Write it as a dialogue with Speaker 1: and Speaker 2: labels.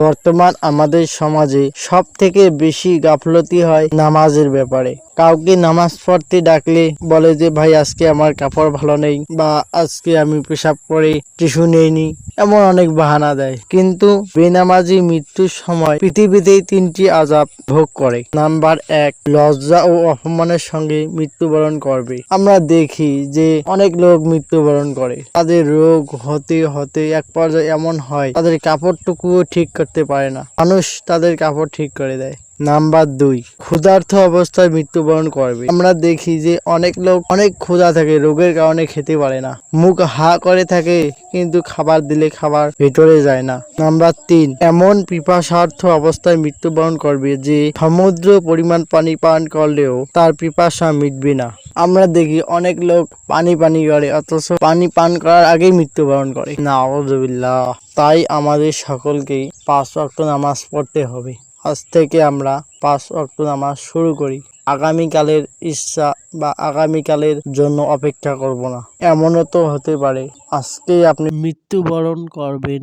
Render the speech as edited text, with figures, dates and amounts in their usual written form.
Speaker 1: বর্তমান আমাদের সমাজে সব থেকে বেশি গাফলতি হয় নামাজের ব্যাপারে। কাউকে নামাজ পড়তে ডাকলে বলে যে ভাই আজকে আমার কাপড় ভালো নেই, বা আজকে আমি পেশাব করে টিস্যু নেইনি, এমন অনেক বাহানা দেয়। কিন্তু বেনামাজি মৃত্যুর সময় পৃথিবীতেই 3টি আযাব ভোগ করে। নাম্বার 1, লজ্জা ও অপমানের সঙ্গে মৃত্যুবরণ করবে। আমরা দেখি যে অনেক লোক মৃত্যুবরণ করে, তাদের রোগ হতে হতে এক পর্যায়ে এমন হয় তাদের কাপড়টুকুও ঠিক করতে পারে না, মানুষ তাদের কাপড় ঠিক করে দেয়। নাম্বার 2, ক্ষুধার্ত অবস্থায় মৃত্যুবরণ করবে। আমরা দেখি যে অনেক লোক অনেক ক্ষুধা থাকে, রোগের কারণে খেতে পারে না, মুখ হা করে থাকে কিন্তু খাবার দিলে খাবার ভেতরে যায় না। নাম্বার 3, এমন পিপাসার্থ অবস্থায় মৃত্যুবরণ করবে যে সমুদ্র পরিমাণ পানি পান করলেও তার পিপাসা মিটবে না। আমরা দেখি অনেক লোক পানি পানি করে অথচ পানি পান করার আগেই মৃত্যুবরণ করে। নাউযুবিল্লাহ। তাই আমাদের সকলকেই 5 ওয়াক্ত নামাজ পড়তে হবে। আজ থেকে আমরা 5 ওয়াক্ত নামাজ শুরু করি। আগামীকালের ইচ্ছা বা আগামীকালের জন্য অপেক্ষা করব না। এমনও তো হতে পারে আজকেই আপনি মৃত্যুবরণ করবেন।